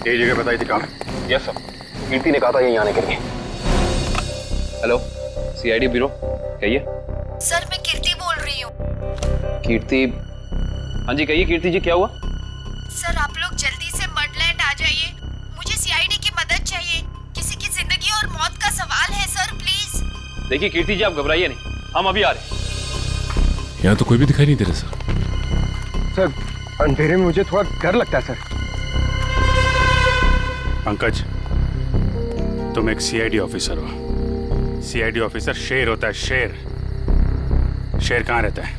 यही जगह बताई थी काम? यस सर, कीर्ति ने कहा था यहीं आने के लिए। हेलो, सीआईडी ब्यूरो, कहिए। सर मैं कीर्ति बोल रही हूँ। कीर्ति? हाँ जी कहिए कीर्ति जी, क्या हुआ? सर आप लोग जल्दी से मडलैंड आ जाइए, मुझे सीआईडी की मदद चाहिए। किसी की जिंदगी और मौत का सवाल है सर, प्लीज। देखिए कीर्ति जी, आप घबराइए नहीं, हम अभी आ रहे हैं। यहाँ तो कोई भी दिखाई नहीं दे रहा सर। सर अंधेरे में मुझे थोड़ा डर लगता है सर। पंकज, तुम एक सीआईडी ऑफिसर हो। सीआईडी ऑफिसर शेर होता है, शेर। शेर कहाँ रहता है?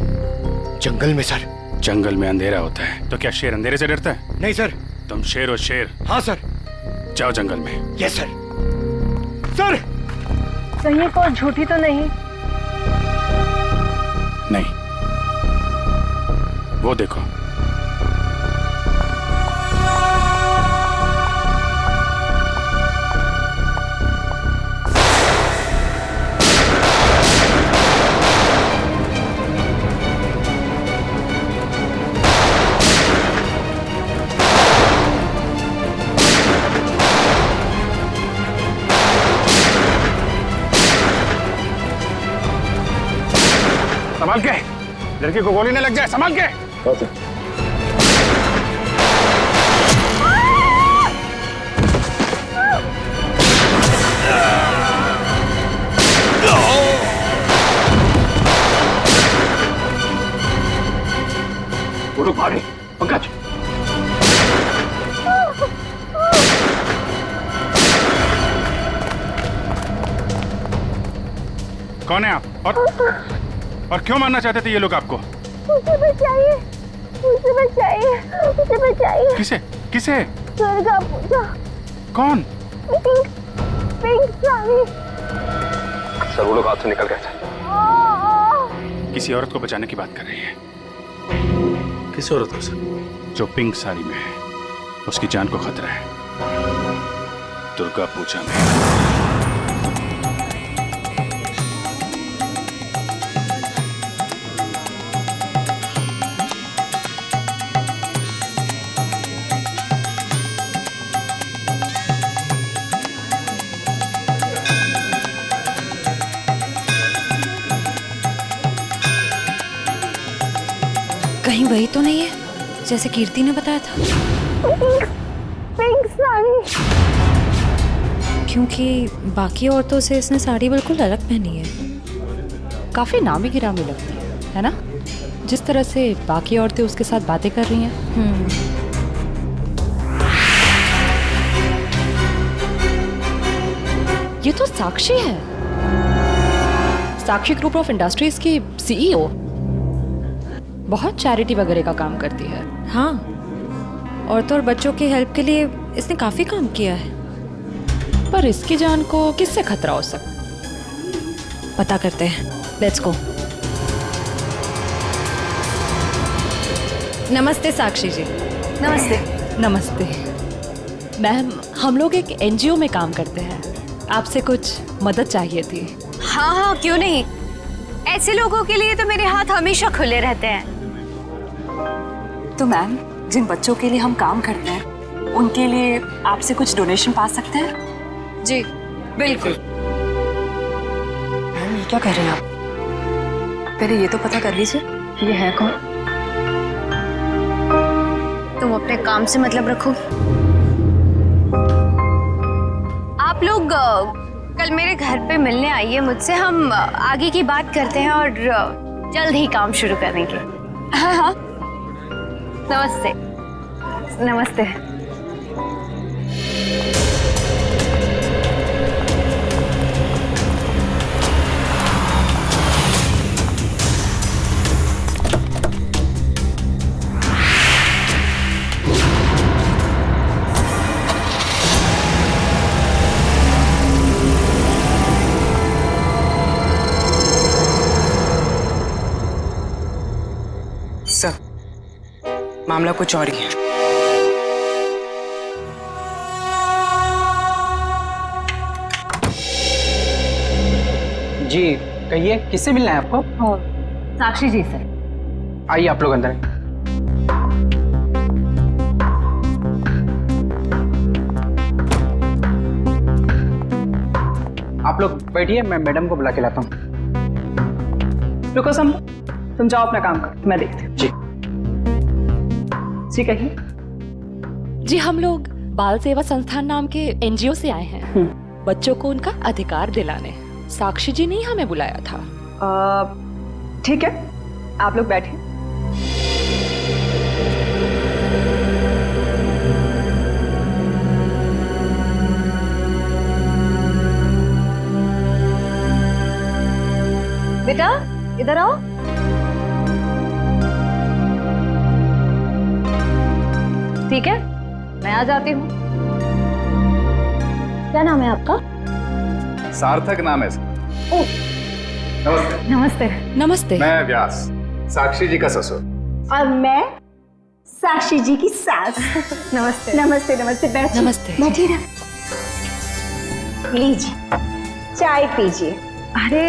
जंगल में सर। जंगल में अंधेरा होता है, तो क्या शेर अंधेरे से डरता है? नहीं सर। तुम शेर हो, शेर। हाँ सर। जाओ जंगल में। Yes sir. सर कहीं कोई झूठी तो नहीं? नहीं, वो देखो। संभाल के, लड़की को गोली न लग जाए, संभाल के। वो लोग भागे। पंकज, कौन है आप? और क्यों मारना चाहते थे ये लोग आपको? मुझे बचाइए, मुझे बचाइए, मुझे बचाइए। किसे? किसे? दुर्गा पूजा। कौन? पिंक साड़ी। सर वो लोग हाथ से निकल गए थे। किसी औरत को बचाने की बात कर रही है। किस औरत को सर? जो पिंक साड़ी में है, उसकी जान को खतरा है। दुर्गा पूजा में। कहीं वही तो नहीं है जैसे कीर्ति ने बताया था? पिंक साड़ी। क्योंकि बाकी औरतों से इसने साड़ी बिल्कुल अलग पहनी है। काफी नामी गिरामी लगती है ना? जिस तरह से बाकी औरतें उसके साथ बातें कर रही हैं। ये तो साक्षी है, साक्षी ग्रुप ऑफ इंडस्ट्रीज की सीईओ। बहुत चैरिटी वगैरह का काम करती है। हाँ, औरतों और बच्चों की हेल्प के लिए इसने काफी काम किया है। पर इसकी जान को किससे खतरा हो सकता, पता करते हैं। Let's go. नमस्ते साक्षी जी। नमस्ते। नमस्ते मैम, हम लोग एक एनजीओ में काम करते हैं, आपसे कुछ मदद चाहिए थी। हाँ हाँ, क्यों नहीं। ऐसे लोगों के लिए तो मेरे हाथ हमेशा खुले रहते हैं। तो मैम, जिन बच्चों के लिए हम काम करते हैं, उनके लिए आपसे कुछ डोनेशन पा सकते हैं? जी बिल्कुल। मैम ये क्या कह रहे हैं आप? पहले ये तो पता कर लीजिए कि ये है कौन। तुम अपने काम से मतलब रखो। आप लोग कल मेरे घर पे मिलने आइए मुझसे, हम आगे की बात करते हैं और जल्द ही काम शुरू करेंगे। हाँ हाँ, नमस्ते। नमस्ते। सर, मामला कुछ और ही है। जी कहिए, किससे मिलना है आपको? साक्षी जी से। आइए आप लोग अंदर। आप लोग बैठिए, मैं मैडम को बुला के लाता हूँ। रुको सम, तुम जाओ अपना काम करो, मैं देखती हूँ। जी जी कहिए। जी हम लोग बाल सेवा संस्थान नाम के एनजीओ से आए हैं बच्चों को उनका अधिकार दिलाने। साक्षी जी ने ही हमें बुलाया था। ठीक है, आप लोग बैठिए। बेटा इधर आओ। ठीक है, मैं आ जाती हूँ। क्या नाम है आपका? सार्थक नाम है सर। ओह, नमस्ते। नमस्ते। नमस्ते। मैं व्यास, साक्षी जी का ससुर। और मैं साक्षी जी की सास। नमस्ते। नमस्ते नमस्ते, बैठिए। नमस्ते। बैठिए ना, लीजिए चाय पीजिए। अरे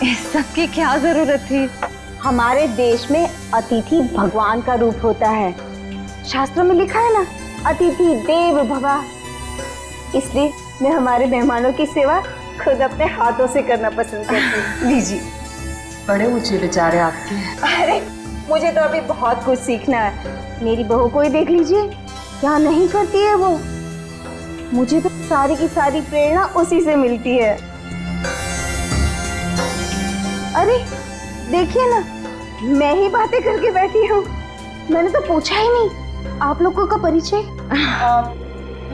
इस सब की क्या जरूरत थी? हमारे देश में अतिथि भगवान का रूप होता है। शास्त्रों में लिखा है ना, अतिथि देव भव। इसलिए मैं हमारे मेहमानों की सेवा खुद अपने हाथों से करना पसंद करती हूँ। लीजिए। बड़े ऊंचे विचार है आपके। अरे मुझे तो अभी बहुत कुछ सीखना है। मेरी बहू को ही देख लीजिए, क्या नहीं करती है वो। मुझे तो सारी की सारी प्रेरणा उसी से मिलती है। अरे देखिए ना, मैं ही बातें करके बैठी हूँ। मैंने तो पूछा ही नहीं आप लोगों का परिचय।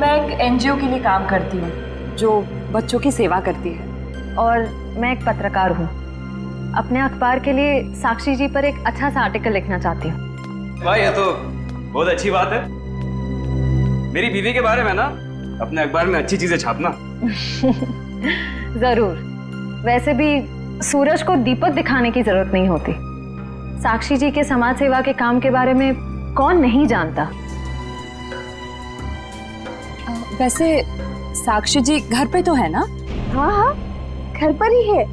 मैं एक एनजीओ के लिए काम करती हूँ जो बच्चों की सेवा करती है। और मैं एक पत्रकार हूँ। अपने अखबार के लिए साक्षी जी पर एक अच्छा सा आर्टिकल लिखना चाहती हूँ। वाह, ये तो बहुत अच्छी बात है। मेरी बीवी के बारे में ना अपने अखबार में अच्छी चीजें छापना। जरूर। वैसे भी सूरज को दीपक दिखाने की जरूरत नहीं होती। साक्षी जी के समाज सेवा के काम के बारे में कौन नहीं जानता। वैसे साक्षी जी घर पे तो है ना? हाँ हाँ, घर पर ही है।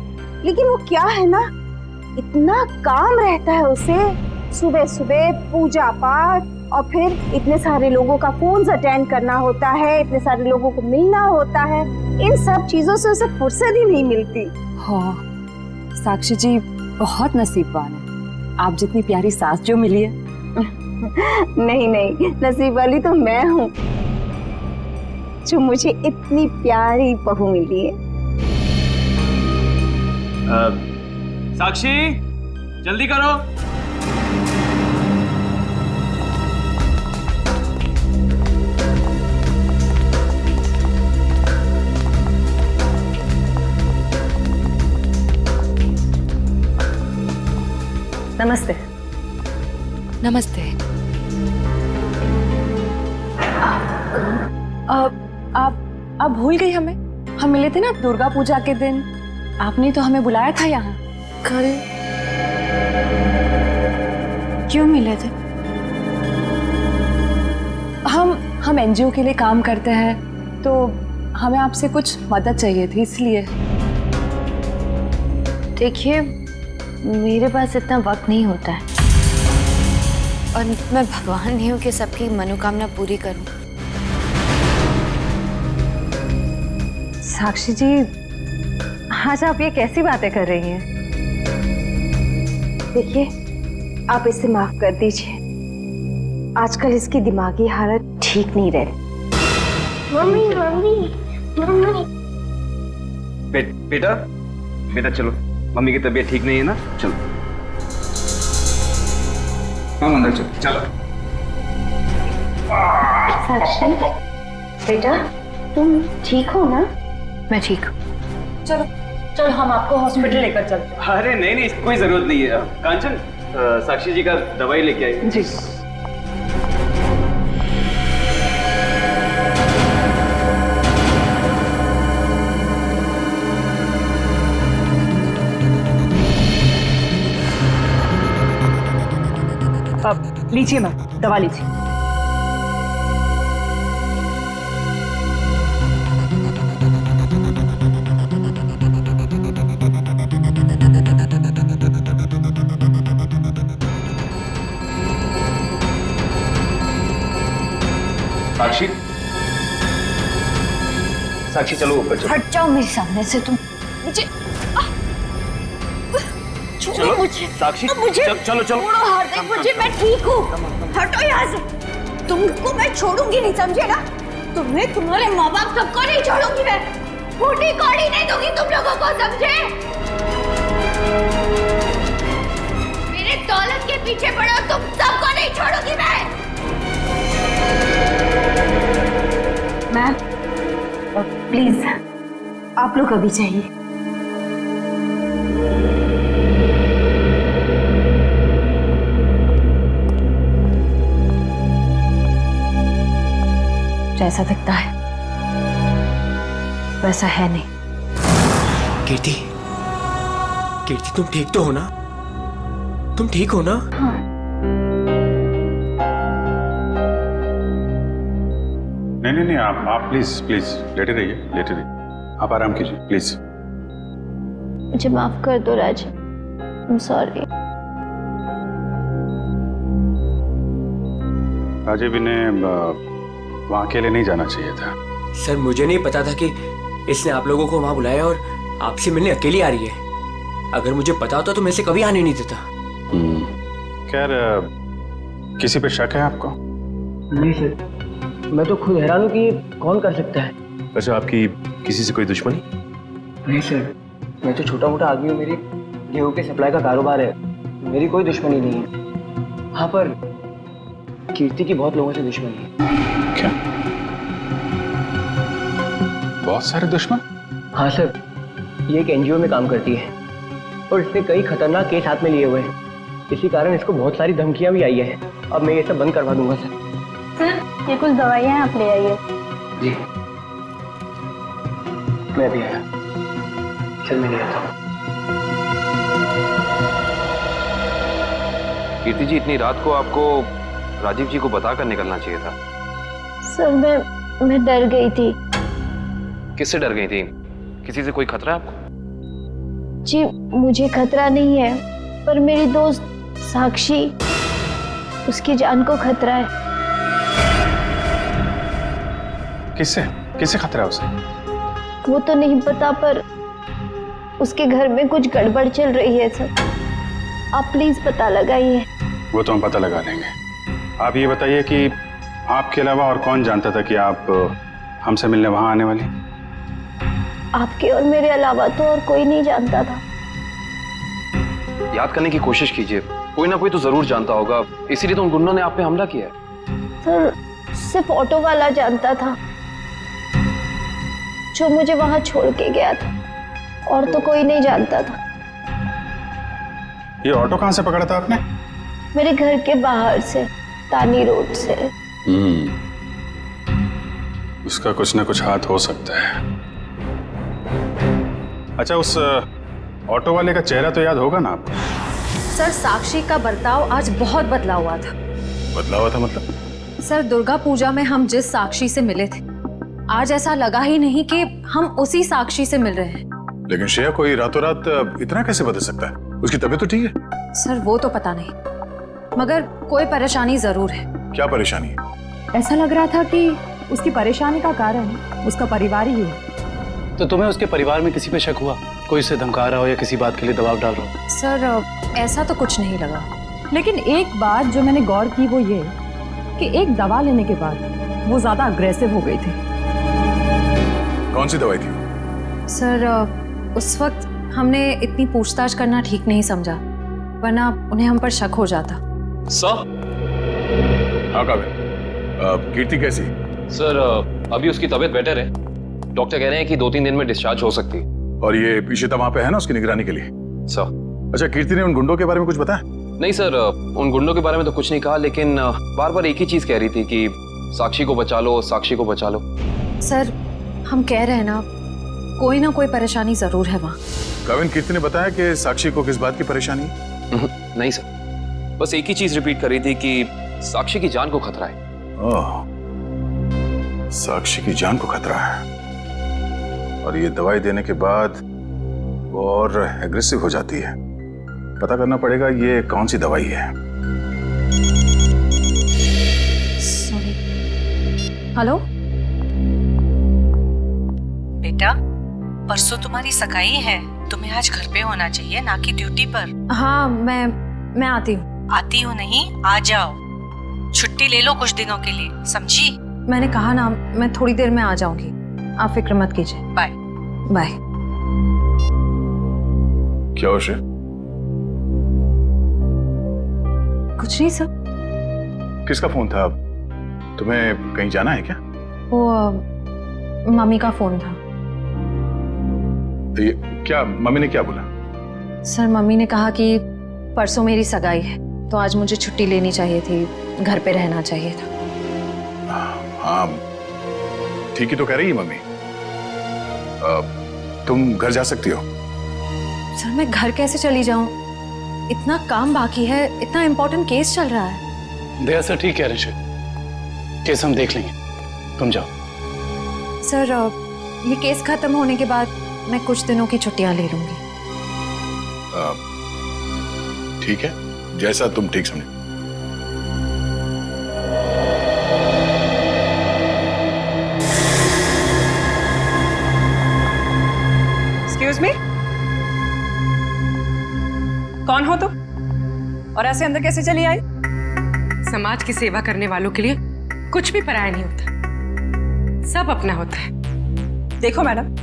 लेकिन वो क्या है ना, इतना काम रहता है उसे। सुबह सुबह पूजा पाठ, और फिर इतने सारे लोगों का फोन अटेंड करना होता है, इतने सारे लोगों को मिलना होता है। इन सब चीजों से उसे फुर्सत ही नहीं मिलती। हाँ, साक्षी जी बहुत नसीबवान है। आप जितनी प्यारी सास जो मिली है। नहीं नहीं, नसीब वाली तो मैं हूँ जो मुझे इतनी प्यारी बहू मिली है। साक्षी, जल्दी करो। नमस्ते। नमस्ते। आप भूल गई हमें? हम मिले थे ना दुर्गा पूजा के दिन। आपने तो हमें बुलाया था यहाँ। कल क्यों मिले थे? हम एनजीओ के लिए काम करते हैं, तो हमें आपसे कुछ मदद चाहिए थी, इसलिए। देखिए, मेरे पास इतना वक्त नहीं होता है, और मैं भगवान नहीं हूँ कि सबकी मनोकामना पूरी करूँ। साक्षी जी, आज आप ये कैसी बातें कर रही हैं? देखिए, आप इसे माफ कर दीजिए। आजकल इसकी दिमागी हालत ठीक नहीं रहती। Mummy mummy mummy. बेटा बेटा चलो, मम्मी की तबीयत ठीक नहीं है ना, चलो हम अंदर चलो। साक्षी बेटा, तुम ठीक हो ना? मैं ठीक हूँ। चलो चलो, हम आपको हॉस्पिटल लेकर चलते हैं। अरे नहीं नहीं, इसकी कोई जरूरत नहीं है। कांचन, साक्षी जी का दवाई लेके आई। जी। अब लीजिए मैम, दवा लीजिए। साक्षी चलो ऊपर चलो। हट जाओ मेरे सामने से तुम। मुझे चलो मुझे साक्षी मुझे चलो चलो छोड़ो हार्दिक, मुझे मैं ठीक हूँ। हटो यहाँ से। तुमको मैं छोड़ूंगी नहीं, समझे ना? तुम्हें, तुम्हारे माँ बाप सबको नहीं छोड़ूंगी मैं। फूटी कौड़ी नहीं दूंगी तुम लोगों को, समझे? मेरे दौलत के पीछे पड़ो, तुम सबको नहीं छोड़ूंगी मैं। मैम प्लीज आप लोग अभी चाहिए। जैसा दिखता है वैसा है नहीं। कीर्ति, कीर्ति तुम ठीक तो हो ना? तुम ठीक हो ना? हाँ। नहीं, आप प्लीज प्लीज लेटे रहिए। आप आराम कीजिए प्लीज। मुझे माफ कर दो राज, आई एम सॉरी। राजीव इन्हें वहाँ अकेले नहीं जाना चाहिए था। सर मुझे नहीं पता था कि इसने आप लोगों को वहां बुलाया और आपसे मिलने अकेली आ रही है। अगर मुझे पता होता तो मैं इसे कभी आने नहीं देता। खैर किसी पे शक है आपको? नहीं सर, मैं तो खुद हैरान हूँ कि ये कौन कर सकता है। अच्छा, आपकी किसी से कोई दुश्मनी? नहीं सर, मैं तो छोटा मोटा आदमी हूँ। मेरी गेहूं के सप्लाई का कारोबार है, मेरी कोई दुश्मनी नहीं है। हाँ पर कीर्ति की बहुत लोगों से दुश्मनी है। क्या? बहुत सारे दुश्मन? हाँ सर, ये एक एनजीओ में काम करती है और इसने कई खतरनाक केस हाथ में लिए हुए हैं। इसी कारण इसको बहुत सारी धमकियां भी आई है। अब मैं ये सब बंद करवा दूंगा सर। सर ये कुछ दवाइयाँ आप ले आइए। जी मैं भी आया। चल मैं ले आता हूँ। कीर्ति जी, इतनी रात को आपको राजीव जी को बताकर निकलना चाहिए था। सर मैं डर गई थी। किससे डर गई थी? किसी से कोई खतरा है आपको? जी मुझे खतरा नहीं है, पर मेरी दोस्त साक्षी, उसकी जान को खतरा है। किससे खतरा है उसे? वो तो नहीं पता, पर उसके घर में कुछ गड़बड़ चल रही है सर। आप प्लीज पता लगाइए। वो तो हम पता लगा लेंगे। आप ये बताइए कि आपके अलावा और कौन जानता था कि आप हमसे मिलने वहां आने वाली? आपके और मेरे अलावा तो और कोई नहीं जानता था। याद करने की कोशिश कीजिए, कोई ना कोई तो जरूर जानता होगा, इसीलिए तो उन गुंडों ने आप पे हमला किया है। सर सिर्फ ऑटो वाला जानता था, जो मुझे वहां छोड़ के गया था, और तो कोई नहीं जानता था। ये ऑटो कहां से पकड़ा था आपने? मेरे घर के बाहर से, तानी रोड से। उसका कुछ ना कुछ हाथ हो सकता है। अच्छा, उस ऑटो वाले का चेहरा तो याद होगा ना आपको? सर साक्षी का बर्ताव आज बहुत बदला हुआ था। बदला हुआ था मतलब? सर दुर्गा पूजा में हम जिस साक्षी से मिले थे, आज ऐसा लगा ही नहीं कि हम उसी साक्षी से मिल रहे हैं। लेकिन श्रेया, कोई रातों रात इतना कैसे बदल सकता है? उसकी तबीयत तो ठीक है। सर वो तो पता नहीं, मगर कोई परेशानी जरूर है। क्या परेशानी है? ऐसा लग रहा था कि उसकी परेशानी का कारण उसका परिवार ही है। तो तुम्हें उसके परिवार में किसी पे शक हुआ? कोई उसे धमका रहा हो या किसी बात के लिए दबाव डाल रहा हो? सर ऐसा तो कुछ नहीं लगा। लेकिन एक बात जो मैंने गौर की वो ये कि एक दवा लेने के बाद वो ज्यादा अग्रेसिव हो गई थी। कौन सी दवाई थी? सर उस वक्त हमने इतनी पूछताछ करना ठीक नहीं समझा, वरना उन्हें हम पर शक हो जाता। सर? हाँ काबिल, कीर्ति कैसी? सर अभी उसकी तबीयत बेटर है। डॉक्टर कह रहे हैं कि 2-3 दिन में डिस्चार्ज हो सकती है। और ये इशिता वहां पे है ना उसकी निगरानी के लिए? सर। अच्छा, कीर्ति ने उन गुंडों के बारे में कुछ बताया? नहीं सर, उन गुंडों के बारे में तो कुछ नहीं कहा, लेकिन बार बार एक ही चीज कह रही थी कि साक्षी को बचा लो, साक्षी को बचा लो। सर हम कह रहे हैं ना, कोई ना कोई परेशानी जरूर है वहाँ। काबिल, कीर्ति ने बताया कि साक्षी को किस बात की परेशानी है? नहीं सर, बस एक ही चीज रिपीट कर रही थी कि साक्षी की जान को खतरा है। ओह, साक्षी की जान को खतरा है। और ये दवाई देने के बाद वो और एग्रेसिव हो जाती है। पता करना पड़ेगा ये कौन सी दवाई है। सॉरी। हेलो बेटा, परसों तुम्हारी सगाई है, तुम्हें आज घर पे होना चाहिए, ना कि ड्यूटी पर। हाँ, मैं आती हूँ। आती हो नहीं, आ जाओ। छुट्टी ले लो कुछ दिनों के लिए, समझी? मैंने कहा ना, मैं थोड़ी देर में आ जाऊंगी, आप फिक्र मत कीजिए। Bye bye. क्या हो श्रेया? कुछ नहीं सर। किसका फोन था? तुम्हें कहीं जाना है क्या? वो मम्मी का फोन था। ये क्या, मम्मी ने क्या बोला? सर, मम्मी ने कहा कि परसों मेरी सगाई है, तो आज मुझे छुट्टी लेनी चाहिए थी, घर पे रहना चाहिए था। हाँ, ठीक ही तो कह रही है मम्मी। तुम घर जा सकती हो। सर, मैं घर कैसे चली जाऊं? इतना काम बाकी है, इतना इम्पोर्टेंट केस चल रहा है। दया सर ठीक कह रहे हैं, केस हम देख लेंगे, तुम जाओ। सर, ये केस खत्म होने के बाद मैं कुछ दिनों की छुट्टियां ले लूंगी। ठीक है, जैसा तुम ठीक समझो। एक्सक्यूज मी, कौन हो तुम और ऐसे अंदर कैसे चली आई? समाज की सेवा करने वालों के लिए कुछ भी पराया नहीं होता, सब अपना होता है। देखो मैडम,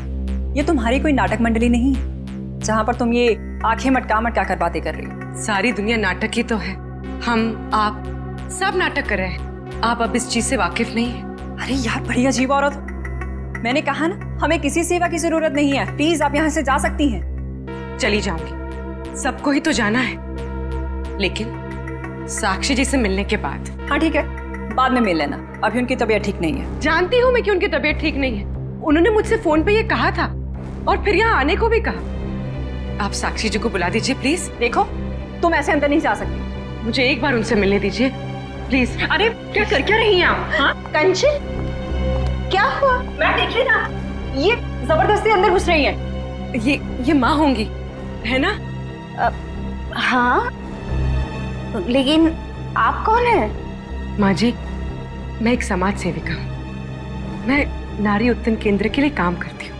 ये तुम्हारी कोई नाटक मंडली नहीं है जहां पर तुम ये आंखें मटका मटका कर बातें कर रही हो। सारी दुनिया नाटक ही तो है, हम आप सब नाटक कर रहे हैं। आप अब इस चीज से वाकिफ नहीं है। अरे यार, बड़ी अजीब औरत हो। मैंने कहा ना, हमें किसी सेवा की जरूरत नहीं है, प्लीज आप यहाँ से जा सकती हैं। चली जाऊंगी, सबको ही तो जाना है, लेकिन साक्षी जी से मिलने के बाद। हाँ ठीक है, बाद में मिल लेना, अभी उनकी तबीयत ठीक नहीं है। जानती हूँ मैं कि उनकी तबीयत ठीक नहीं है, उन्होंने मुझसे फोन पे ये कहा था और फिर यहाँ आने को भी कहा। आप साक्षी जी को बुला दीजिए प्लीज। देखो, तुम ऐसे अंदर नहीं जा सकती, मुझे एक बार उनसे मिलने दीजिए प्लीज। अरे क्या रही हैं आप? हाँ कंचन, क्या हुआ? मैं देखिए ना, ये जबरदस्ती अंदर घुस रही है। ये माँ होंगी, है ना? हाँ, लेकिन आप कौन है? माँ जी, मैं एक समाज सेविका हूँ, मैं नारी उत्थान केंद्र के लिए काम करती हूँ।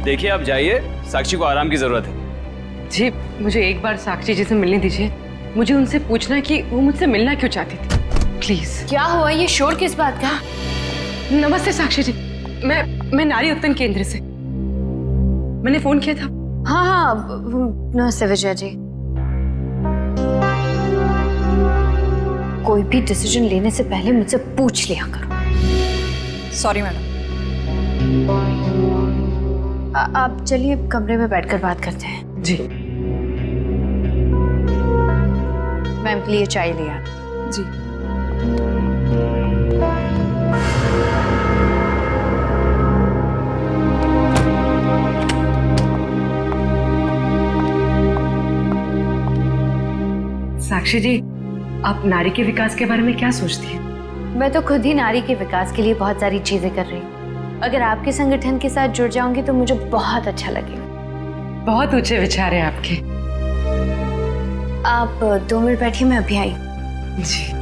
देखिए आप जाइए, साक्षी को आराम की जरूरत है। जी, मुझे एक बार साक्षी जी से मिलने दीजिए, मुझे उनसे पूछना है कि वो मुझसे मिलना क्यों चाहती थी, प्लीज। क्या हुआ? ये शोर किस बात का? नमस्ते साक्षी जी, मैं नारी उत्थान केंद्र से, मैंने फोन किया था। हाँ, नमस्ते विजय जी। कोई भी डिसीजन लेने से पहले मुझसे पूछ लिया करो। Sorry madam. आप चलिए कमरे में बैठकर बात करते हैं। जी। मैम के लिए चाय लिया। जी। साक्षी जी, आप नारी के विकास के बारे में क्या सोचती हैं? मैं तो खुद ही नारी के विकास के लिए बहुत सारी चीजें कर रही हूँ। अगर आपके संगठन के साथ जुड़ जाऊंगी तो मुझे बहुत अच्छा लगेगा। बहुत ऊंचे विचार है आपके। आप 2 मिनट बैठिए, मैं अभी आई। जी।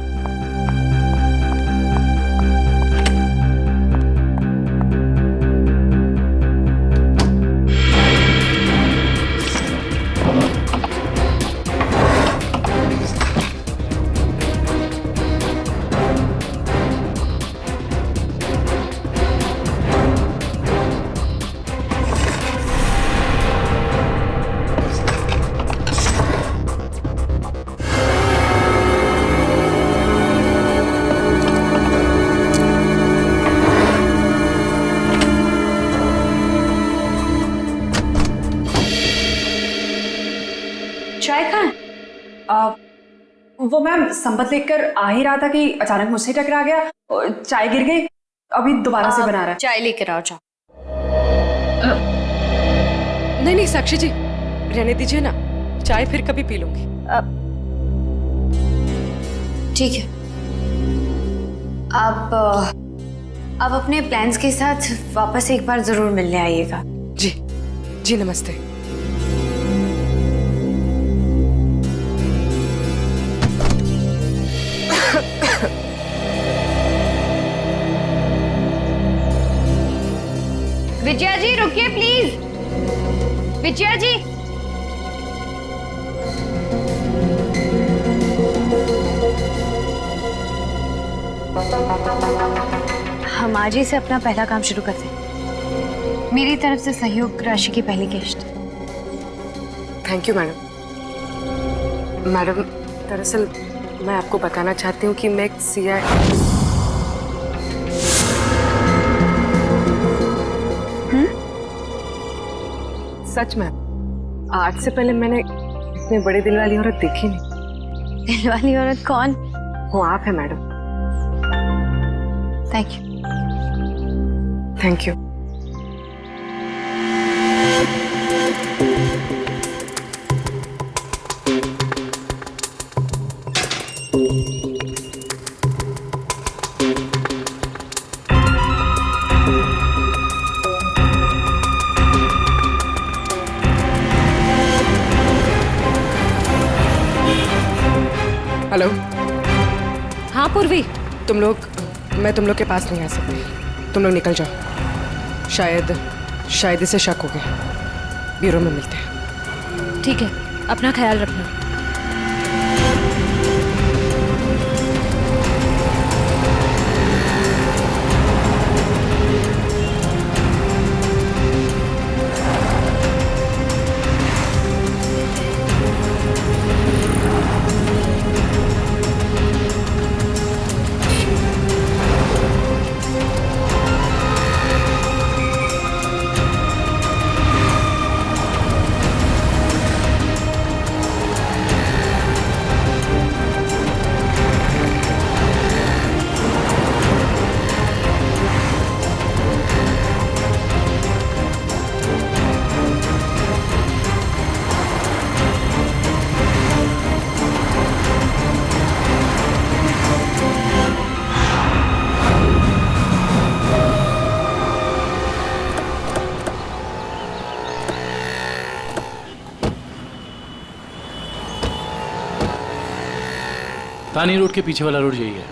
चाय कहाँ? वो मैम संपत लेकर आ ही रहा था कि अचानक मुझसे टकरा गया और चाय गिर गई, अभी दोबारा से बना रहा है। चाय लेकर आओ। जाओ। नहीं साक्षी जी, रहने दीजिए ना, चाय फिर कभी पी लूंगी। ठीक है, आप अपने प्लान्स के साथ वापस एक बार जरूर मिलने आइएगा। जी जी, नमस्ते। विजया जी, हम आज ही से अपना पहला काम शुरू करते हैं। मेरी तरफ से सहयोग राशि की पहली किश्त। Thank you madam. मैडम, दरअसल मैं आपको बताना चाहती हूँ कि मैं एक सीआई। सच में आज से पहले मैंने इतने बड़े दिल वाली औरत देखी नहीं। दिल वाली औरत कौन? वो आप है madam. Thank you. Thank you. Hello. हाँ पूर्वी, मैं तुम लोग के पास नहीं आ सकती। तुम लोग निकल जाओ। शायद इसे शक हो गया। ब्यूरो में मिलते हैं। ठीक है, अपना ख्याल रखना। तानी रोड के पीछे वाला रोड यही है।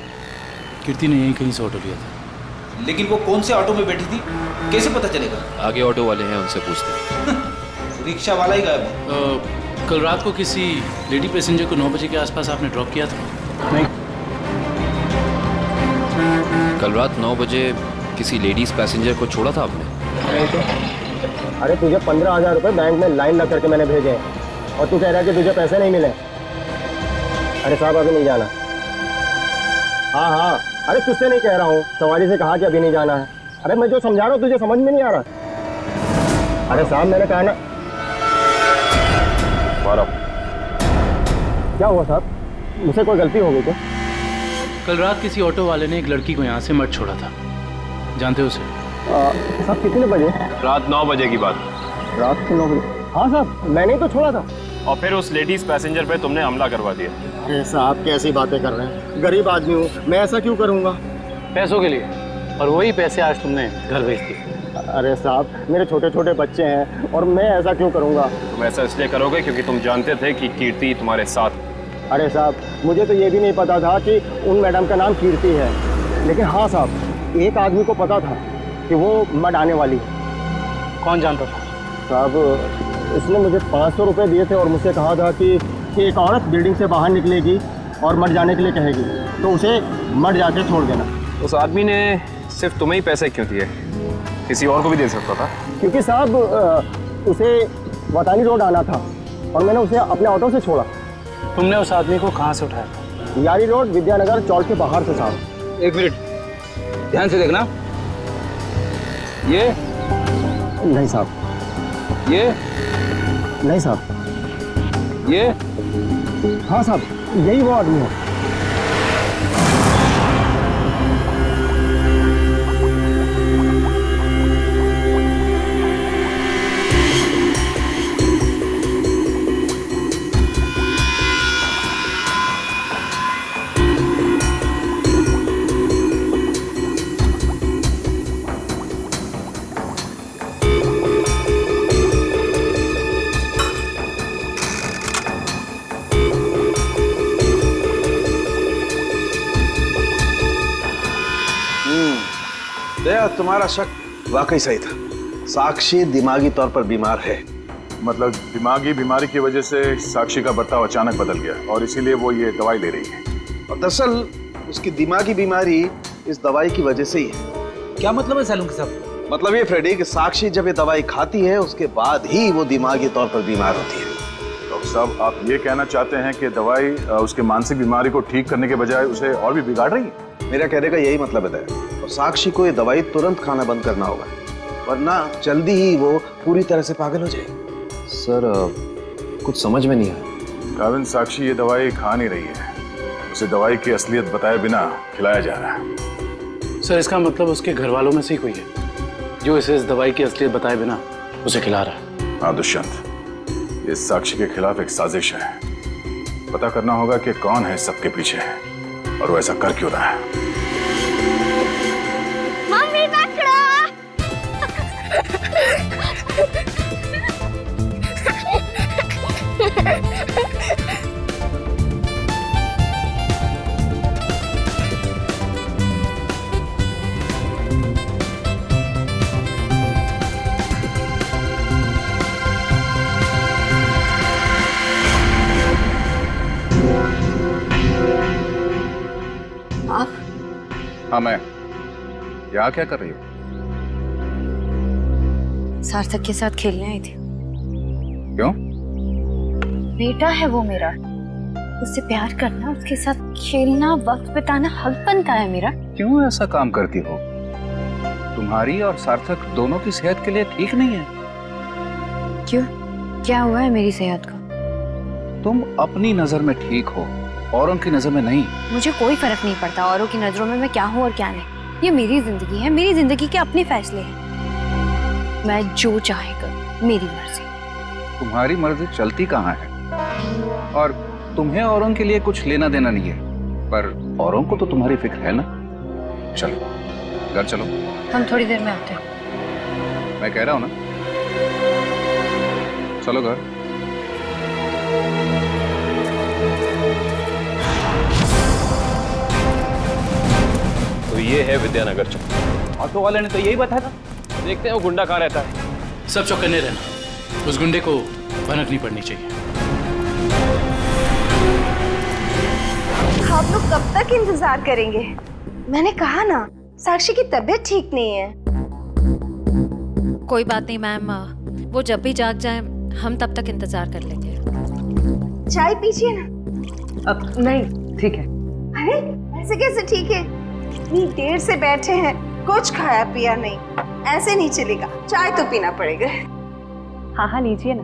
कीर्ति ने यहीं कहीं से ऑटो लिया था। लेकिन वो कौन से ऑटो में बैठी थी, कैसे पता चलेगा? आगे ऑटो वाले हैं, उनसे पूछते हैं। रिक्शा वाला ही गायब है। कल रात को किसी लेडी पैसेंजर को 9 बजे के आसपास आपने ड्रॉप किया था? नहीं। कल रात 9 बजे किसी लेडीज पैसेंजर को छोड़ा था आपने? नहीं तो। अरे तुझे 15,000 रुपये बैंक में लाइन लग करके मैंने भेजे हैं और तू कह रहा है कि तुझे पैसे नहीं मिले। अरे साहब अभी नहीं जाना। हाँ, अरे तुझसे नहीं कह रहा हूँ, सवारी से कहा कि अभी नहीं जाना है। अरे मैं जो समझा रहा हूँ तुझे समझ में नहीं आ रहा। अरे साहब मैंने कहा ना। क्या हुआ साहब, मुझसे कोई गलती हो गई क्या? कल रात किसी ऑटो वाले ने एक लड़की को यहाँ से मत छोड़ा था, जानते हो उसे? साहब कितने बजे? रात 9 बजे की बात। रात के 9 बजे? हाँ साहब, मैंने ही तो छोड़ा था। और फिर उस लेडीज पैसेंजर पे तुमने हमला करवा दिया। अरे साहब कैसी बातें कर रहे हैं, गरीब आदमी हूँ, मैं ऐसा क्यों करूँगा? पैसों के लिए, और वही पैसे आज तुमने घर भेज दिए। अरे साहब मेरे छोटे छोटे बच्चे हैं और मैं ऐसा क्यों करूँगा? तुम ऐसा इसलिए करोगे क्योंकि तुम जानते थे कि कीर्ति तुम्हारे साथ। अरे साहब मुझे तो ये भी नहीं पता था कि उन मैडम का नाम कीर्ति है, लेकिन हाँ साहब एक आदमी को पता था कि वो मड आने वाली है। कौन जानता था? साहब उसने मुझे 500 रुपये दिए थे और मुझसे कहा था कि एक औरत बिल्डिंग से बाहर निकलेगी और मड जाने के लिए कहेगी तो उसे मड जाके छोड़ देना। उस आदमी ने सिर्फ तुम्हें ही पैसे क्यों दिए, किसी और को भी दे सकता था? क्योंकि साहब उसे वतानी रोड आना था और मैंने उसे अपने ऑटो से छोड़ा। तुमने उस आदमी को कहाँ से उठाया था? यारी रोड विद्यानगर चौक के बाहर से साहब। एक मिनट ध्यान से देखना। ये नहीं साहब, ये नहीं साहब, ये हाँ साहब यही वो आदमी है। तुम्हारा शक वाकई सही था। साक्षी दिमागी तौर पर बीमार है, मतलब दिमागी बीमारी की वजह से साक्षी का बर्ताव अचानक बदल गया और इसीलिए वो ये दवाई ले रही है। और दरअसल उसकी दिमागी बीमारी इस दवाई की वजह से ही है। क्या मतलब है सालून साहब? मतलब ये फ्रेडी कि साक्षी जब ये दवाई खाती है उसके बाद ही वो दिमागी तौर पर बीमार होती है। डॉक्टर साहब, आप ये कहना चाहते हैं कि दवाई उसके मानसिक बीमारी को ठीक करने के बजाय उसे और भी बिगाड़ रही है? मेरा कहने का यही मतलब है। और साक्षी को ये दवाई तुरंत खाना बंद करना होगा, वरना जल्दी ही वो पूरी तरह से पागल हो जाएगी। सर कुछ समझ में नहीं आया। काविन, साक्षी ये दवाई खा नहीं रही है, उसे दवाई की असलियत बताए बिना खिलाया जा रहा है। सर इसका मतलब उसके घर वालों में से ही कोई है जो इसे इस दवाई की असलियत बताए बिना उसे खिला रहा है। हाँ दुष्यंत, ये साक्षी के खिलाफ एक साजिश है। पता करना होगा कि कौन है सबके पीछे और वो ऐसा कर क्यों रहा है। मम्मी पकड़ो। हाँ मैं। यहाँ क्या कर रही हो? सार्थक के साथ खेलने आई थी। क्यों? बेटा है वो मेरा, उससे प्यार करना, उसके साथ खेलना, वक्त बिताना हक बनता है मेरा। क्यों ऐसा काम करती हो? तुम्हारी और सार्थक दोनों की सेहत के लिए ठीक नहीं है। क्यों? क्या हुआ है मेरी सेहत को? तुम अपनी नजर में ठीक हो, औरों की नजर में नहीं। मुझे कोई फर्क नहीं पड़ता औरों की नजरों में मैं क्या हूँ और क्या नहीं। ये मेरी जिंदगी है, मेरी जिंदगी के अपने फैसले हैं। मैं जो चाहे करूं, मेरी मर्जी। तुम्हारी मर्जी चलती कहाँ है? और तुम्हें औरों के लिए कुछ लेना देना नहीं है, पर औरों को तो तुम्हारी फिक्र है ना। चलो घर चलो। हम थोड़ी देर में आते हैं। मैं कह रहा हूँ ना, चलो घर। तो ये है विद्यानगर चौक। ऑटो वाले ने तो यही बताया था। देखते हैं वो गुंडा कहाँ रहता है। सब चौकन्ने रहना, उस गुंडे को भनक नहीं पड़नी चाहिए। आप लोग कब तक इंतजार करेंगे? मैंने कहा ना, साक्षी की तबीयत ठीक नहीं है। कोई बात नहीं मैम, वो जब भी जाग जाए हम तब तक इंतजार कर लेंगे। चाय पीजिए ना। अब नहीं, ठीक है। अरे ऐसे कैसे ठीक है? इतनी देर से बैठे हैं, कुछ खाया पिया नहीं, ऐसे नहीं चलेगा, चाय तो पीना पड़ेगा। हाँ हाँ लीजिए ना,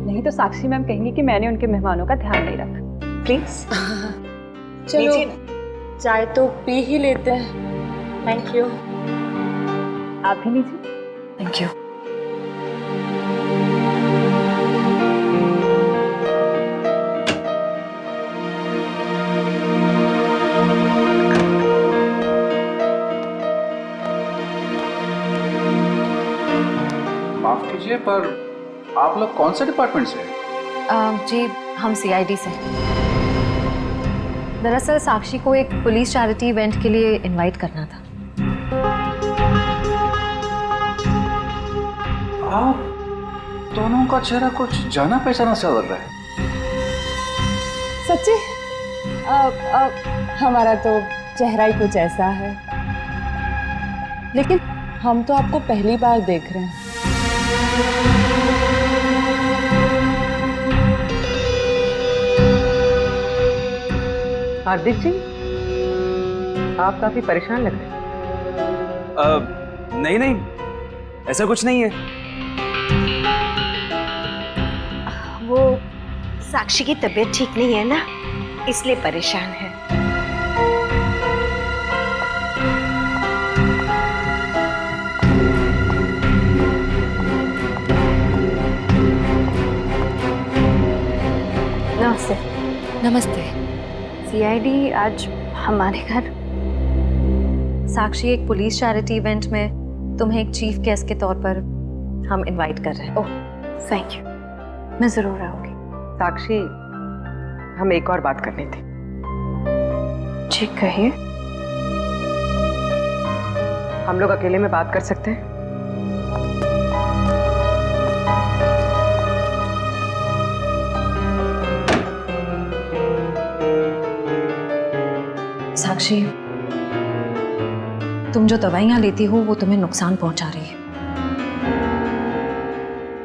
नहीं तो साक्षी मैम कहेंगी कि मैंने उनके मेहमानों का ध्यान नहीं रखा। प्लीज चलो चाय तो पी ही लेते हैं। Thank you. आप भी लीजिए। Thank you. माफ कीजिए, पर आप लोग कौन से डिपार्टमेंट से हैं? जी हम CID से। दरअसल साक्षी को एक पुलिस चैरिटी इवेंट के लिए इनवाइट करना था। आप दोनों का चेहरा कुछ जाना पहचाना सा लग रहा है। सच्ची? हमारा तो चेहरा ही कुछ ऐसा है, लेकिन हम तो आपको पहली बार देख रहे हैं। हार्दिक जी, आप काफी परेशान लग रहे हैं। नहीं नहीं, ऐसा कुछ नहीं है। वो साक्षी की तबीयत ठीक नहीं है ना, इसलिए परेशान है। नमस्ते। नमस्ते। CID आज हमारे घर। साक्षी, एक पुलिस चैरिटी इवेंट में तुम्हें एक चीफ गेस्ट के तौर पर हम इनवाइट कर रहे हैं। ओह थैंक यू, मैं जरूर आऊंगी। साक्षी, हम एक और बात करनी थी। जी कहिए। हम लोग अकेले में बात कर सकते हैं? साक्षी, तुम जो दवाइयां लेती हो वो तुम्हें नुकसान पहुंचा रही है।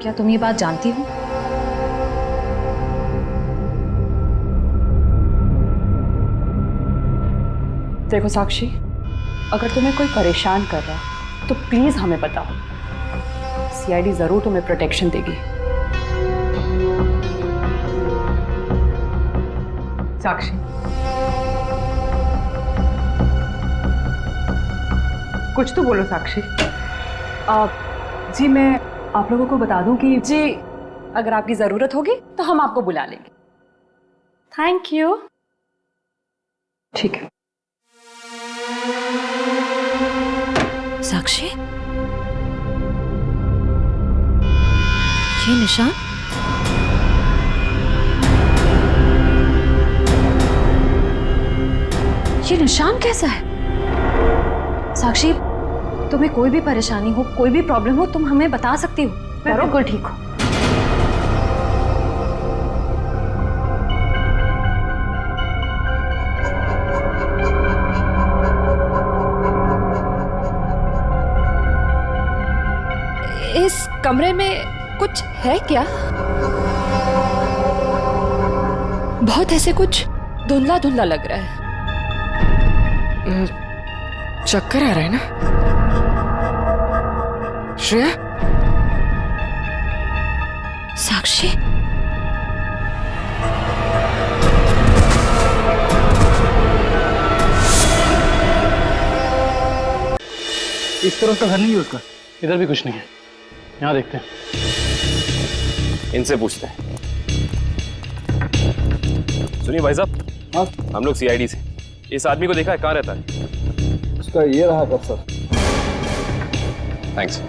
क्या तुम ये बात जानती हो? देखो साक्षी, अगर तुम्हें कोई परेशान कर रहा है तो प्लीज हमें बताओ। सीआईडी जरूर तुम्हें प्रोटेक्शन देगी। साक्षी, कुछ तो बोलो साक्षी। जी मैं आप लोगों को बता दूं कि जी अगर आपकी जरूरत होगी तो हम आपको बुला लेंगे। Thank you. ठीक है। साक्षी, ये निशान? ये निशान कैसा है? साक्षी, तुम्हें कोई भी परेशानी हो, कोई भी प्रॉब्लम हो, तुम हमें बता सकती हो। मैं बिल्कुल ठीक हूँ। इस कमरे में कुछ है क्या? बहुत ऐसे कुछ धुंधला धुंधला लग रहा है। चक्कर आ रहा है ना श्रेया? साक्षी, इस तरफ का घर नहीं है उसका। इधर भी कुछ नहीं है। यहाँ देखते हैं। इनसे पूछते हैं। सुनिए भाई साहब। हाँ, हम लोग सीआईडी से। इस आदमी को देखा है, कहाँ रहता है? उसका ये रहा कब सर। थैंक्स।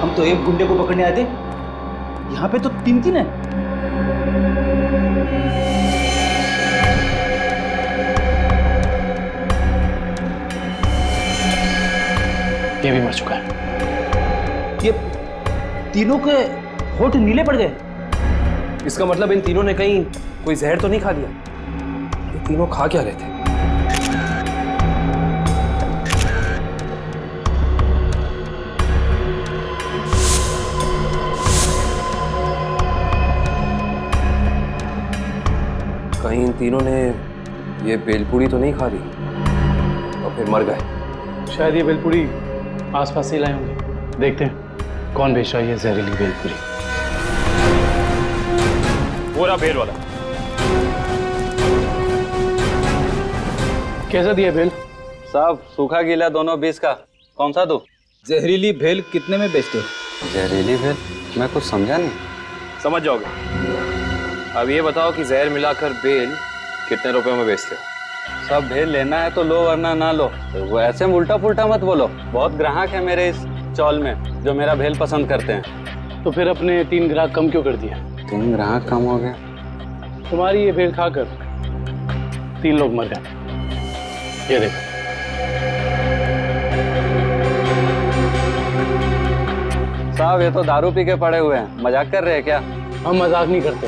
हम तो एक गुंडे को पकड़ने आए थे, यहाँ पे तो तीन है। ये भी मर चुका है। ये तीनों के होठ नीले पड़ गए। इसका मतलब इन तीनों ने कहीं कोई जहर तो नहीं खा लिया? ये तीनों खा क्या रहे थे? कहीं इन तीनों ने ये बेलपूरी तो नहीं खा ली और फिर मर गए? शायद ये बेलपूरी आसपास से लाए होंगे। देखते हैं कौन बेच रहा है ये जहरीली बेलपूरी। पूरा बेल वाला। कैसा दिया बेल? साहब सूखा गीला दोनों 20 का। कौन सा दो? जहरीली भेल कितने में बेचते हो? जहरीली भेल? मैं कुछ समझा नहीं। समझ जाओगे। अब ये बताओ कि जहर मिलाकर बेल कितने रुपए में बेचते हो? सब भेल लेना है तो लो वरना ना लो। वो ऐसे उल्टा पुल्टा मत बोलो। बहुत ग्राहक है मेरे इस चौल में जो मेरा भेल पसंद करते हैं। तो फिर अपने 3 ग्राहक कम क्यों कर दिया? 3 ग्राहक कम हो गए? तुम्हारी ये भेल खाकर 3 लोग मर गए। ये देखो। साहब ये तो दारू पी के पड़े हुए हैं। मजाक कर रहे हैं क्या? हम मजाक नहीं करते,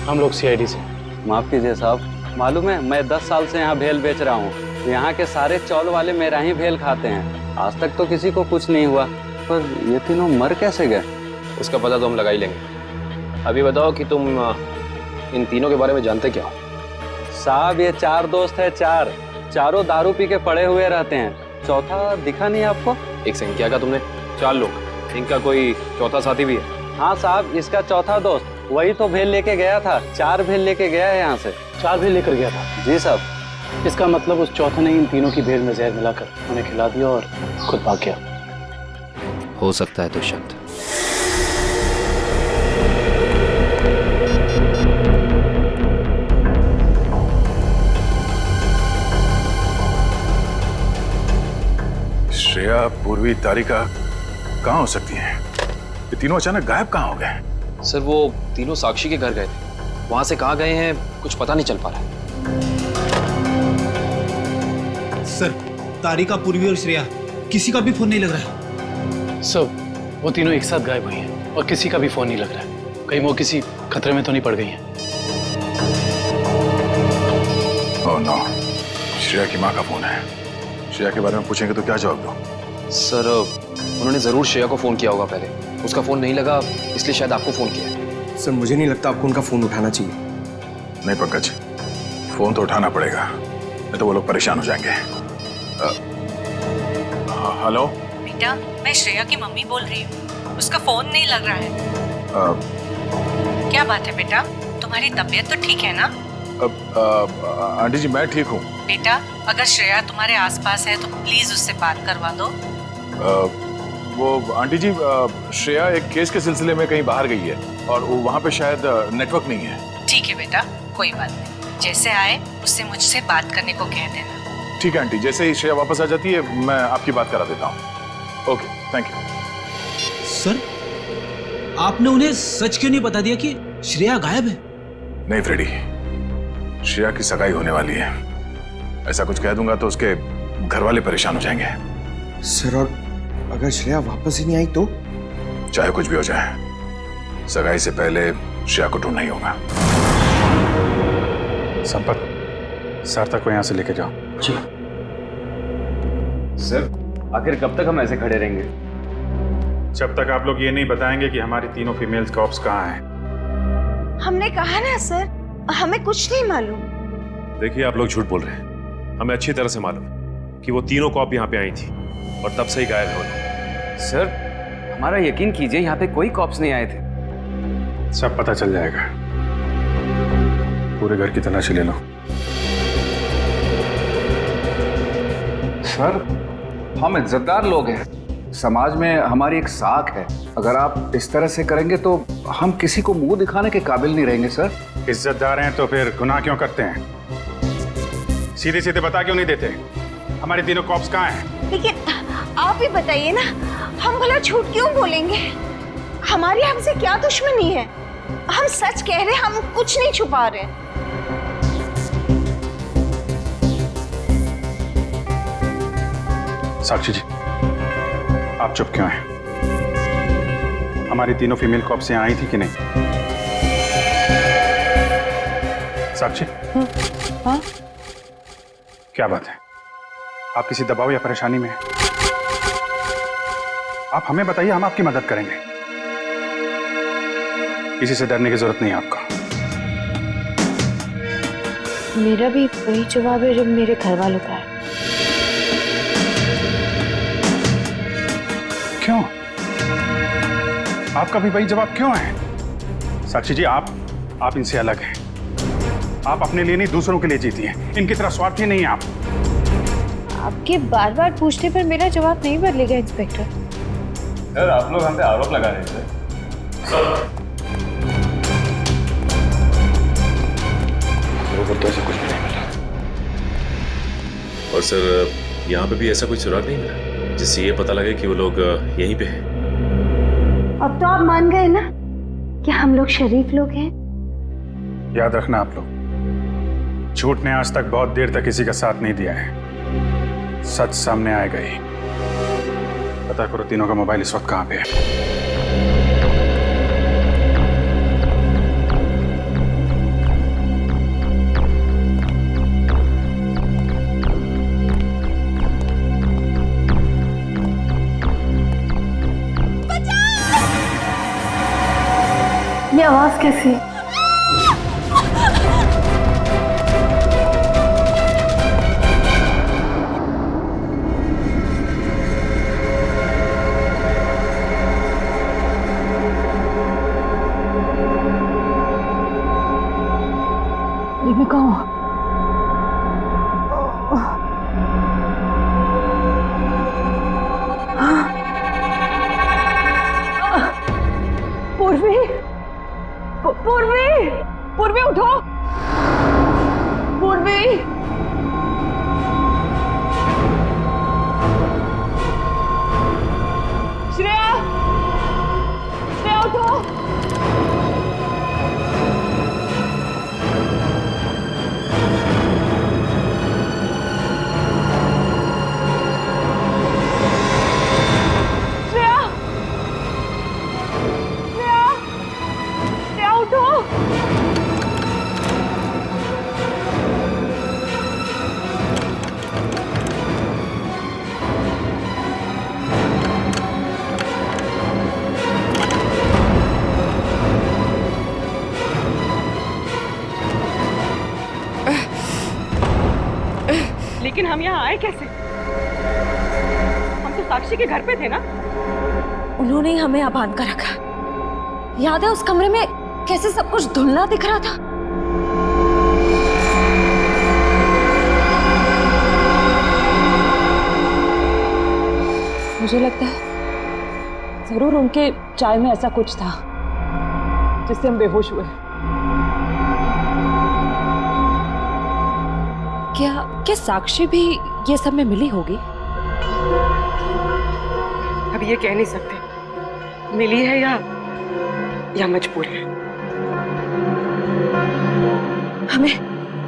हम लोग सीआईडी से। माफ कीजिए साहब, मालूम है मैं 10 साल से यहाँ भेल बेच रहा हूँ। यहाँ के सारे चौल वाले मेरा ही भेल खाते हैं। आज तक तो किसी को कुछ नहीं हुआ, पर ये तीनों मर कैसे गए? उसका पता तो हम लगा ही लेंगे। अभी बताओ कि तुम इन तीनों के बारे में जानते क्या हो? साहब ये 4 दोस्त है। चारों दारू पी के पड़े हुए रहते हैं। चौथा दिखा नहीं आपको? एक सेकंड, क्या कहा तुमने? 4 लोग, इनका कोई चौथा साथी भी है? हाँ साहब, इसका चौथा दोस्त वही तो भेल लेके गया था। 4 भेल लेके गया है यहाँ से। 4 भेल लेकर गया था? जी साहब। इसका मतलब उस चौथे ने इन तीनों की भेल में जहर मिलाकर उन्हें खिला दिया और खुद भाग गया। हो सकता है दुष्यंत। श्रेया, पूर्वी, तारिका कहाँ हो सकती हैं? ये तीनों अचानक गायब कहाँ हो गए? सर वो तीनों साक्षी के घर गए थे। वहां से कहाँ गए हैं कुछ पता नहीं चल पा रहा है। सर तारिका, पूर्वी और श्रेया किसी का भी फोन नहीं लग रहा है। सब वो तीनों एक साथ गायब हुई हैं और किसी का भी फोन नहीं लग रहा है। कहीं वो किसी खतरे में तो नहीं पड़ गई हैं? ओह नो, श्रेया की माँ का फोन है। श्रेया के बारे में पूछेंगे तो क्या जवाब दो? सर उन्होंने जरूर श्रेया को फोन किया होगा पहले, उसका फोन नहीं लगा इसलिए शायद आपको फोन किया। सर मुझे नहीं लगता आपको उनका फोन उठाना चाहिए। नहीं पंकज, फोन तो उठाना पड़ेगा, नहीं तो वो लोग परेशान हो जाएंगे। हेलो बेटा, मैं श्रेया की मम्मी बोल रही हूँ। उसका फोन नहीं लग रहा है। क्या बात है बेटा, तुम्हारी तबीयत तो ठीक है ना? आंटी जी मैं ठीक हूँ। बेटा, अगर श्रेया तुम्हारे आसपास है तो प्लीज उससे बात करवा दो। वो आंटी जी, श्रेया एक केस के सिलसिले में कहीं बाहर गई है और वहाँ पे शायद नेटवर्क नहीं है। ठीक है बेटा, कोई बात नहीं, जैसे आए उससे मुझसे बात करने को कह देना। ठीक है आंटी, जैसे ही श्रेया वापस आ जाती है मैं आपकी बात करा देता हूँ। Okay, thank you. सर, आपने उन्हें सच क्यों नहीं बता दिया कि श्रेया गायब है? नहीं फ्रेडी, श्रेया की सगाई होने वाली है। ऐसा कुछ कह दूंगा तो उसके घर वाले परेशान हो जाएंगे। सर, और अगर श्रेया वापस ही नहीं आई तो? चाहे कुछ भी हो जाए, सगाई से पहले श्रेया को ढूंढना ही होगा। संपत, सार्थक को यहाँ से लेके जाओ। जी सर, आखिर कब तक हम ऐसे खड़े रहेंगे? जब तक आप लोग ये नहीं बताएंगे कि हमारी तीनों फीमेल्स कॉप्स कहाँ हैं। हमने कहा ना सर, हमें कुछ नहीं मालूम। देखिए, आप लोग झूठ बोल रहे हैं। हमें अच्छी तरह से मालूम है कि वो तीनों कॉप यहाँ पे आई थी और तब से ही गायब है वो लोग। सर, हमारा यकीन कीजिए, यहाँ पे कोई कॉप्स नहीं आए थे। सब पता चल जाएगा, पूरे घर की तलाशी ले लो। सर, हम इज्जतदार लोग हैं, समाज में हमारी एक साख है। अगर आप इस तरह से करेंगे तो हम किसी को मुंह दिखाने के काबिल नहीं रहेंगे। सर, इज्जतदार हैं तो फिर गुनाह क्यों करते हैं? सीधे सीधे बता क्यों नहीं देते हमारे तीनों कॉप्स कहाँ हैं? लेकिन आप ही बताइए ना, हम भला झूठ क्यों बोलेंगे? हमारी हमसे क्या दुश्मनी है? हम सच कह रहे हैं, हम कुछ नहीं छुपा रहे। साक्षी जी, आप चुप क्यों हैं? हमारी तीनों फीमेल कॉप्स यहाँ आई थी कि नहीं? साक्षी, हाँ? क्या बात है? आप किसी दबाव या परेशानी में हैं? आप हमें बताइए, हम आपकी मदद करेंगे। किसी से डरने की जरूरत नहीं है आपको। मेरा भी वही जवाब है जो मेरे घर वालों का है। क्यों? आपका भी वही जवाब क्यों है? साक्षी जी, आप इनसे अलग हैं। आप अपने लिए नहीं, दूसरों के लिए जीती हैं। इनकी तरह स्वार्थी नहीं है आप। आपके बार बार पूछने पर मेरा जवाब नहीं बदलेगा इंस्पेक्टर। सर, आप लोग हम पे आरोप लगा रहे थे। तो ऐसा कुछ भी नहीं मिला। और सर, यहाँ पे भी ऐसा कोई सुराग नहीं मिला जिससे ये पता लगे कि वो लोग यहीं पे हैं। अब तो आप मान गए ना कि हम लोग शरीफ लोग हैं। याद रखना आप लोग, झूठ ने आज तक बहुत देर तक किसी का साथ नहीं दिया है। सच सामने आएगा ही। पता करो तीनों का मोबाइल इस वक्त कहाँ पे है। ये आवाज कैसी? ये मैं कहूँ पूर्वी, पूर्वी। लेकिन हम यहाँ आए कैसे? हम तो साक्षी के घर पे थे ना। उन्होंने ही हमें यहाँ बांध कर रखा। याद है उस कमरे में कैसे सब कुछ धुंधला दिख रहा था? मुझे लगता है जरूर उनके चाय में ऐसा कुछ था जिससे हम बेहोश हुए। क्या साक्षी भी ये सब में मिली होगी? अब ये कह नहीं सकते मिली है या मजबूर है।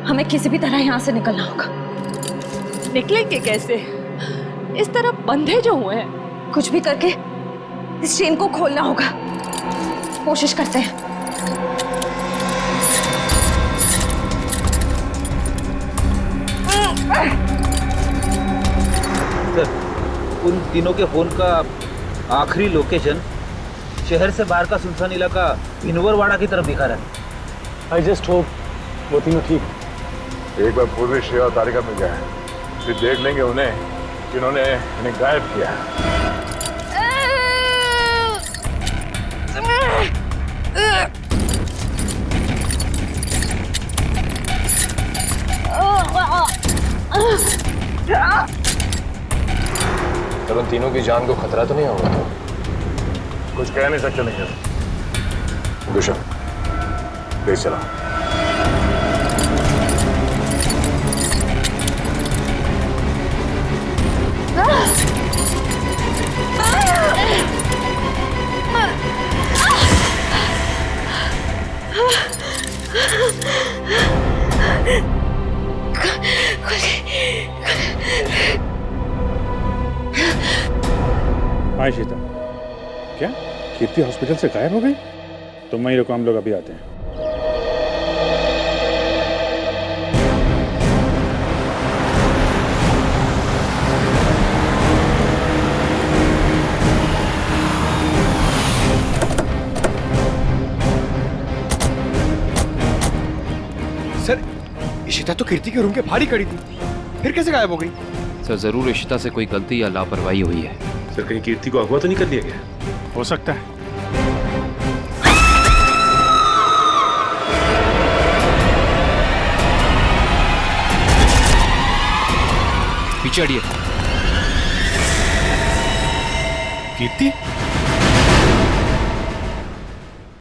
हमें किसी भी तरह यहाँ से निकलना होगा। निकलेंगे कैसे? इस तरह बंधे जो हुए हैं। कुछ भी करके इस चेन को खोलना होगा। कोशिश करते हैं। सर, उन तीनों के फोन का आखिरी लोकेशन शहर से बाहर का सुनसान इलाका भिनवरवाड़ा की तरफ दिखा रहा है। आई जस्ट होप वो तीनों ठीक। एक बार पूर्वी श्रेया और तारिका मिल जाए, फिर देख लेंगे उन्हें जिन्होंने इन्हें गायब किया। सर, उन तीनों की जान को खतरा तो नहीं होगा? कुछ कह नहीं सकते। नहीं गुलशन, तेज चला। हाय शीता, क्या कीर्ति हॉस्पिटल से गायब हो गई? तुम वहीं रुको, हम लोग अभी आते हैं। सर, इशिता तो कीर्ति के रूम के बाहर ही खड़ी थी, फिर कैसे गायब हो गई? सर, जरूर इशिता से कोई गलती या लापरवाही हुई है। सर, कहीं कीर्ति को अगवा तो नहीं कर लिया गया? हो सकता है। पीछे हटिए। कीर्ति?